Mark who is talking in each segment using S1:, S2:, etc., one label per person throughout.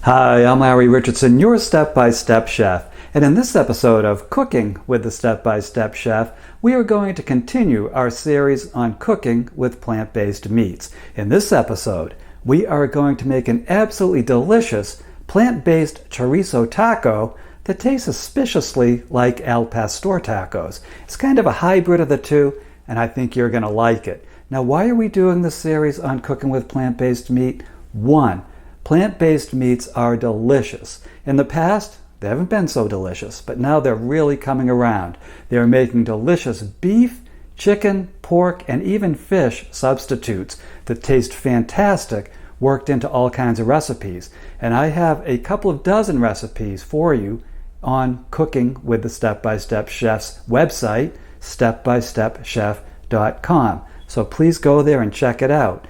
S1: Hi, I'm Larry Richardson, your step-by-step chef. And in this episode of Cooking with the Step-by-Step Chef, we are going to continue our series on cooking with plant-based meats. In this episode, we are going to make an absolutely delicious plant-based chorizo taco that tastes suspiciously like al pastor tacos. It's kind of a hybrid of the two, and I think you're going to like it. Now, why are we doing this series on cooking with plant-based meat? One, plant-based meats are delicious. In the past, they haven't been so delicious, but now they're really coming around. They're making delicious beef, chicken, pork, and even fish substitutes that taste fantastic, worked into all kinds of recipes. And I have a couple of dozen recipes for you on Cooking with the Step-by-Step Chef's website, stepbystepchef.com. So please go there and check it out.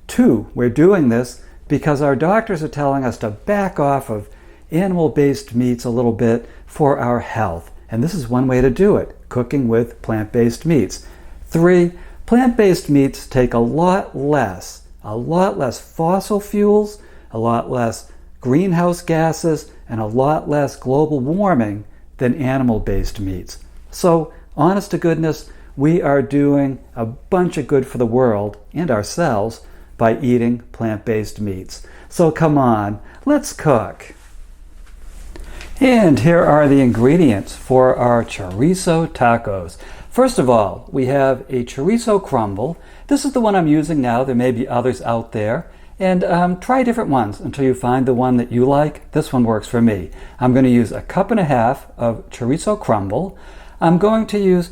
S1: Two, we're doing this because our doctors are telling us to back off of animal-based meats a little bit for our health. And this is one way to do it, cooking with plant-based meats. Three, plant-based meats take a lot less fossil fuels, a lot less greenhouse gases, and a lot less global warming than animal-based meats. So, honest to goodness, we are doing a bunch of good for the world and ourselves by eating plant-based meats. So come on, let's cook. And here are the ingredients for our chorizo tacos. First of all, we have a chorizo crumble. This is the one I'm using now. There may be others out there. And try different ones until you find the one that you like. This one works for me. I'm going to use 1.5 cups of chorizo crumble. I'm going to use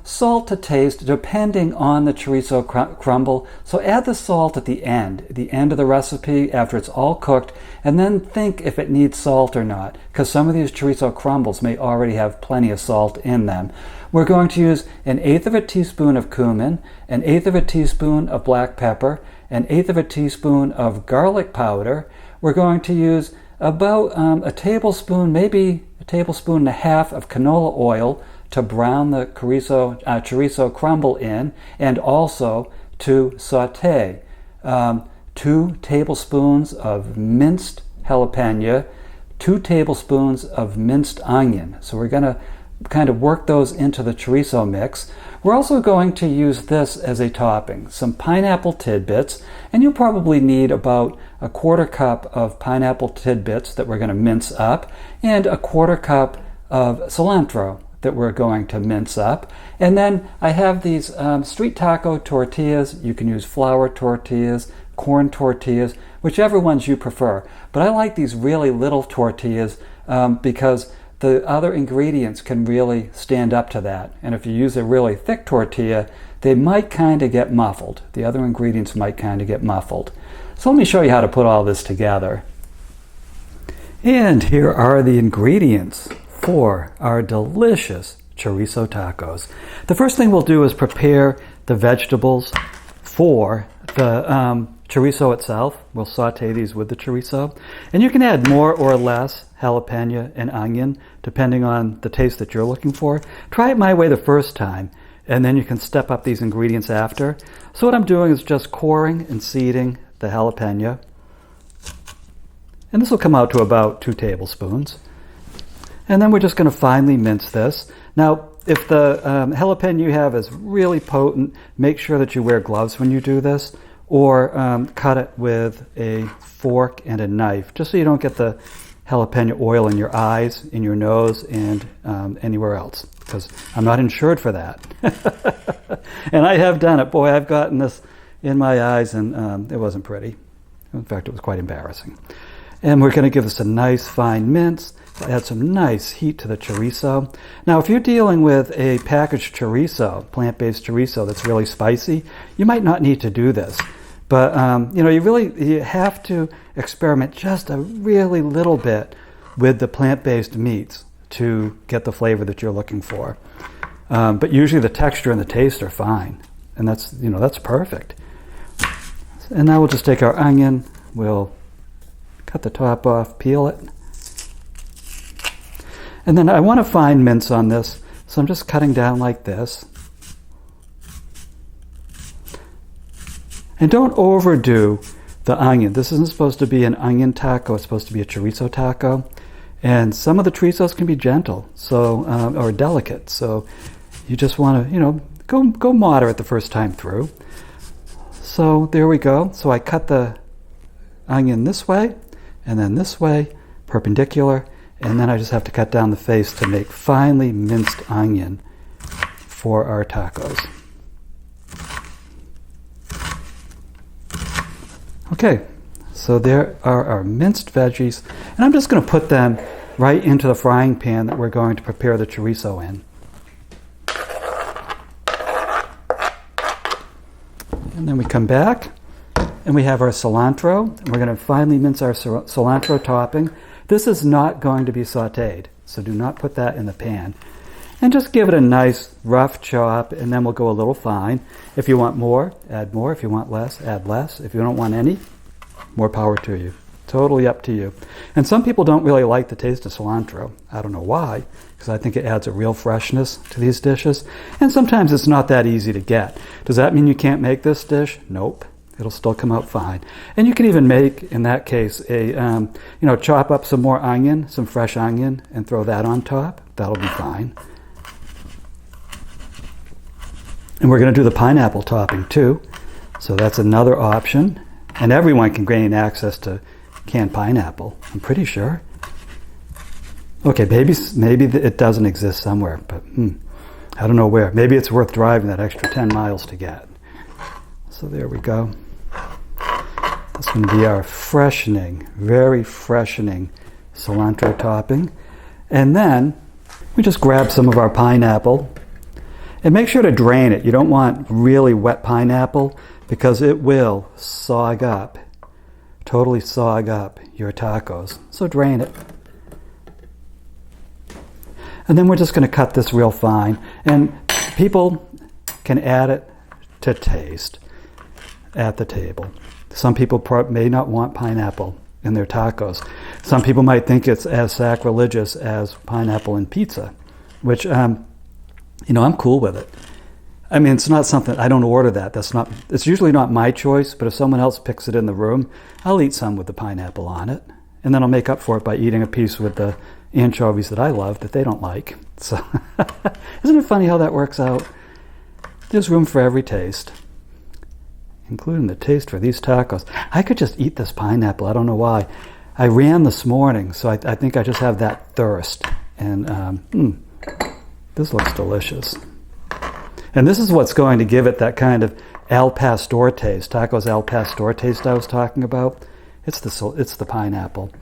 S1: salt to taste depending on the chorizo crumble. So add the salt at the end of the recipe after it's all cooked, and then think if it needs salt or not, because some of these chorizo crumbles may already have plenty of salt in them. We're going to use 1/8 teaspoon of cumin, 1/8 teaspoon of black pepper, 1/8 teaspoon of garlic powder. We're going to use about a tablespoon, maybe a tablespoon and a half of canola oil to brown the chorizo crumble in, and also to saute. 2 tablespoons of minced jalapeno, 2 tablespoons of minced onion. So we're going to kind of work those into the chorizo mix. We're also going to use this as a topping, some pineapple tidbits, and you'll probably need about 1/4 cup of pineapple tidbits that we're going to mince up, and 1/4 cup of cilantro that we're going to mince up. And then I have these street taco tortillas. You can use flour tortillas, corn tortillas, whichever ones you prefer. But I like these really little tortillas because the other ingredients can really stand up to that. And if you use a really thick tortilla, they might kind of get muffled. The other ingredients might kind of get muffled. So let me show you how to put all this together. And here are the ingredients for our delicious chorizo tacos. The first thing we'll do is prepare the vegetables for the chorizo itself. We'll saute these with the chorizo. And you can add more or less jalapeno and onion depending on the taste that you're looking for. Try it my way the first time, and then you can step up these ingredients after. So what I'm doing is just coring and seeding the jalapeno. And this will come out to about 2 tablespoons. And then we're just going to finely mince this. Now, if the jalapeno you have is really potent, make sure that you wear gloves when you do this, or cut it with a fork and a knife, just so you don't get the jalapeno oil in your eyes, in your nose, and anywhere else, because I'm not insured for that. And I have done it. Boy, I've gotten this in my eyes, and it wasn't pretty. In fact, it was quite embarrassing. And we're going to give this a nice fine mince. Add some nice heat to the chorizo. Now, if you're dealing with a packaged chorizo, plant-based chorizo that's really spicy, you might not need to do this. But you have to experiment just a really little bit with the plant-based meats to get the flavor that you're looking for. But usually the texture and the taste are fine, and that's perfect. And now we'll just take our onion. We'll cut the top off, peel it. And then I want to fine mince on this, so I'm just cutting down like this. And don't overdo the onion. This isn't supposed to be an onion taco. It's supposed to be a chorizo taco. And some of the chorizos can be gentle, so or delicate. So you just want to, go moderate the first time through. So there we go. So I cut the onion this way, and then this way, perpendicular, and then I just have to cut down the face to make finely minced onion for our tacos. Okay, so there are our minced veggies, and I'm just going to put them right into the frying pan that we're going to prepare the chorizo in. And then we come back, and we have our cilantro, and we're going to finely mince our cilantro topping. This is not going to be sautéed, so do not put that in the pan. And just give it a nice rough chop, and then we'll go a little fine. If you want more, add more. If you want less, add less. If you don't want any, more power to you. Totally up to you. And some people don't really like the taste of cilantro. I don't know why, because I think it adds a real freshness to these dishes. And sometimes it's not that easy to get. Does that mean you can't make this dish? Nope. It'll still come out fine. And you can even make, in that case, chop up some more onion, some fresh onion, and throw that on top. That'll be fine. And we're going to do the pineapple topping too. So that's another option. And everyone can gain access to canned pineapple, I'm pretty sure. Okay, maybe it doesn't exist somewhere, but I don't know where. Maybe it's worth driving that extra 10 miles to get. So there we go. That's going to be our freshening, very freshening cilantro topping. And then we just grab some of our pineapple. And make sure to drain it. You don't want really wet pineapple because it will totally sog up your tacos. So drain it. And then we're just going to cut this real fine. And people can add it to taste at the table. Some people may not want pineapple in their tacos. Some people might think it's as sacrilegious as pineapple in pizza, which I'm cool with it. I mean, it's not something, I don't order that. It's usually not my choice, but if someone else picks it in the room, I'll eat some with the pineapple on it. And then I'll make up for it by eating a piece with the anchovies that I love that they don't like. So, isn't it funny how that works out? There's room for every taste, including the taste for these tacos. I could just eat this pineapple. I don't know why. I ran this morning, so I think I just have that thirst. And this looks delicious. And this is what's going to give it that kind of al pastor taste, tacos al pastor taste I was talking about. It's the pineapple.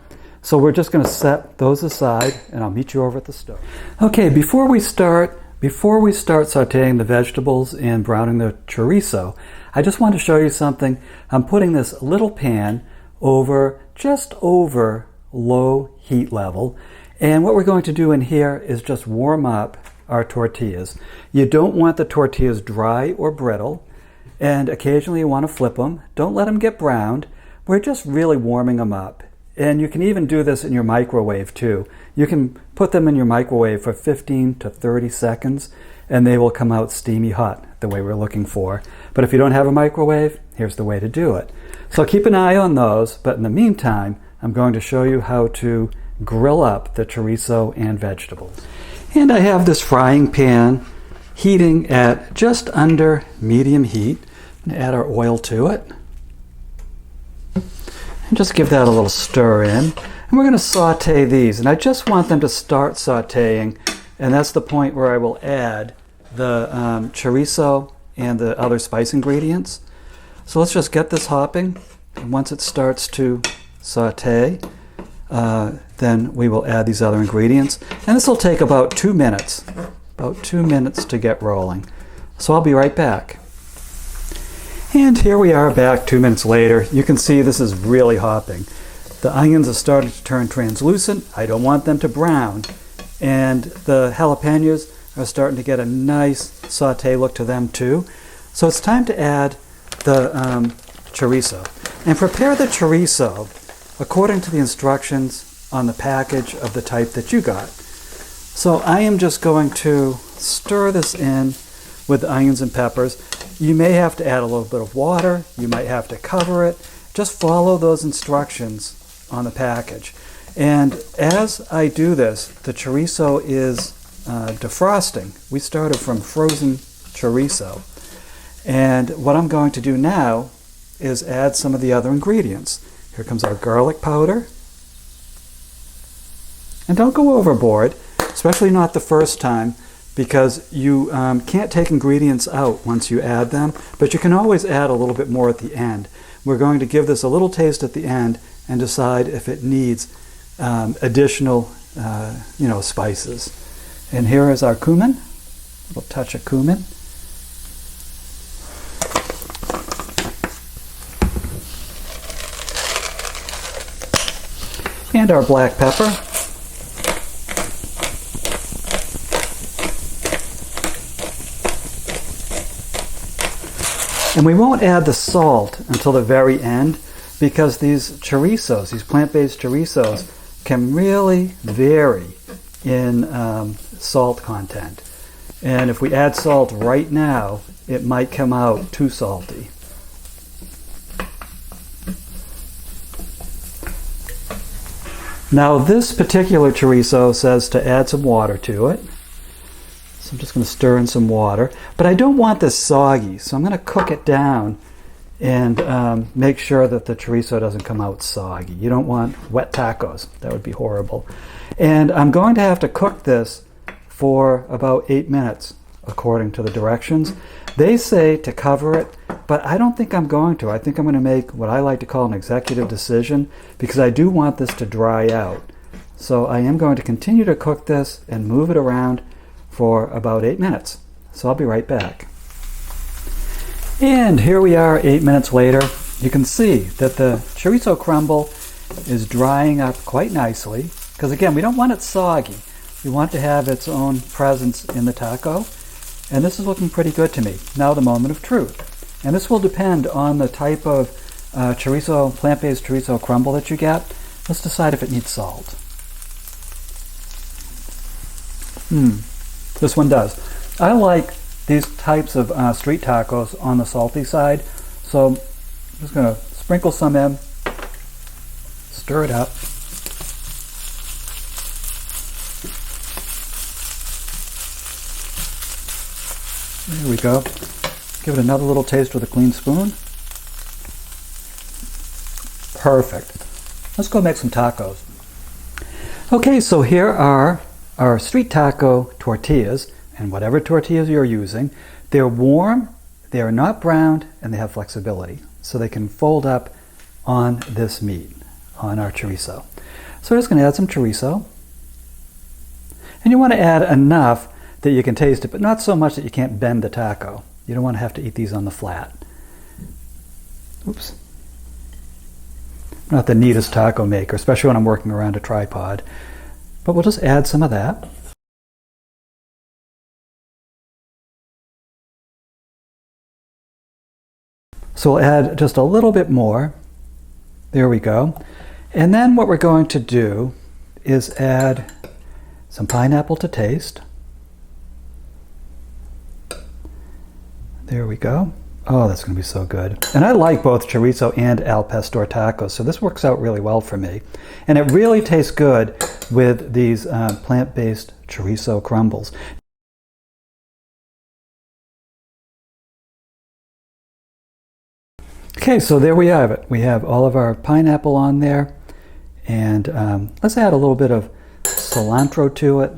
S1: So we're just going to set those aside, and I'll meet you over at the stove. Okay, before we start sautéing the vegetables and browning the chorizo, I just want to show you something. I'm putting this little pan just over low heat level. And what we're going to do in here is just warm up our tortillas. You don't want the tortillas dry or brittle, and occasionally you want to flip them. Don't let them get browned. We're just really warming them up. And you can even do this in your microwave too. You can put them in your microwave for 15 to 30 seconds, and they will come out steamy hot the way we're looking for. But if you don't have a microwave, here's the way to do it. So keep an eye on those, but in the meantime, I'm going to show you how to grill up the chorizo and vegetables. And I have this frying pan heating at just under medium heat. I'm going to add our oil to it. And just give that a little stir in. And we're going to saute these. And I just want them to start sauteing. And that's the point where I will add the chorizo and the other spice ingredients. So let's just get this hopping. And once it starts to saute, then we will add these other ingredients. And this will take about 2 minutes. About 2 minutes to get rolling. So I'll be right back. And here we are back 2 minutes later. You can see this is really hopping. The onions are starting to turn translucent. I don't want them to brown. And the jalapenos are starting to get a nice saute look to them too. So it's time to add the chorizo. And prepare the chorizo according to the instructions on the package of the type that you got. So I am just going to stir this in with the onions and peppers. You may have to add a little bit of water. You might have to cover it. just follow those instructions on the package. And as I do this, the chorizo is defrosting. We started from frozen chorizo. And what I'm going to do now is add some of the other ingredients. Here comes our garlic powder. And don't go overboard, especially not the first time, because you can't take ingredients out once you add them, but you can always add a little bit more at the end. We're going to give this a little taste at the end and decide if it needs additional spices. And here is our cumin, a little touch of cumin. And our black pepper. And we won't add the salt until the very end, because these chorizos, these plant-based chorizos, can really vary in salt content. And if we add salt right now, it might come out too salty. Now this particular chorizo says to add some water to it. So I'm just going to stir in some water. But I don't want this soggy, so I'm going to cook it down and make sure that the chorizo doesn't come out soggy. You don't want wet tacos. That would be horrible. And I'm going to have to cook this for about 8 minutes, according to the directions. They say to cover it, but I don't think I'm going to. I think I'm going to make what I like to call an executive decision, because I do want this to dry out. So I am going to continue to cook this and move it around for about 8 minutes. So I'll be right back. And here we are 8 minutes later. You can see that the chorizo crumble is drying up quite nicely, because again, we don't want it soggy. We want to have its own presence in the taco. And this is looking pretty good to me. Now the moment of truth. And this will depend on the type of chorizo, plant-based chorizo crumble that you get. Let's decide if it needs salt. This one does. I like these types of street tacos on the salty side. So I'm just going to sprinkle some in, stir it up. There we go. Give it another little taste with a clean spoon. Perfect. Let's go make some tacos. Okay, so here are our street taco tortillas, and whatever tortillas you're using. They're warm, they are not browned, and they have flexibility. So they can fold up on this meat, on our chorizo. So we're just going to add some chorizo. And you want to add enough that you can taste it, but not so much that you can't bend the taco. You don't want to have to eat these on the flat. Oops. I'm not the neatest taco maker, especially when I'm working around a tripod. But we'll just add some of that. So we'll add just a little bit more. There we go. And then what we're going to do is add some pineapple to taste. There we go. Oh, that's going to be so good. And I like both chorizo and al pastor tacos, so this works out really well for me. And it really tastes good with these plant-based chorizo crumbles. Okay, so there we have it. We have all of our pineapple on there. And let's add a little bit of cilantro to it.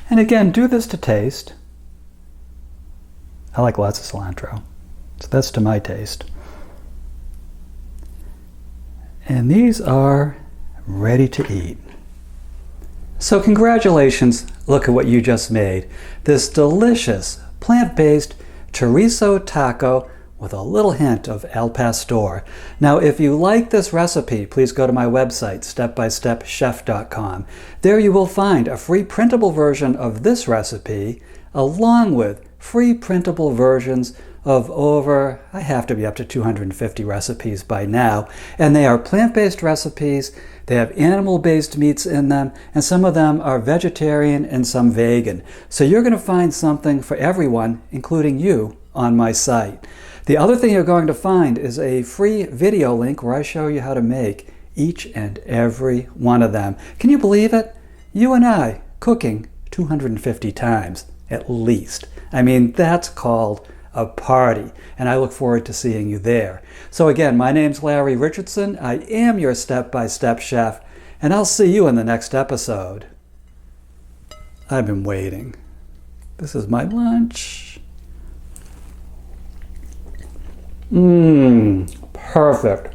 S1: And again, do this to taste. I like lots of cilantro. So that's to my taste. And these are ready to eat. So congratulations, look at what you just made. This delicious plant-based chorizo taco with a little hint of al pastor. Now if you like this recipe, please go to my website, stepbystepchef.com. There you will find a free printable version of this recipe along with free printable versions of over, I have to be up to 250 recipes by now. And they are plant-based recipes, they have animal-based meats in them, and some of them are vegetarian and some vegan. So you're going to find something for everyone, including you, on my site. The other thing you're going to find is a free video link where I show you how to make each and every one of them. Can you believe it? You and I cooking 250 times at least. I mean, that's called a party, and I look forward to seeing you there. So again, my name's Larry Richardson. I am your step-by-step chef, and I'll see you in the next episode. I've been waiting. This is my lunch. Perfect.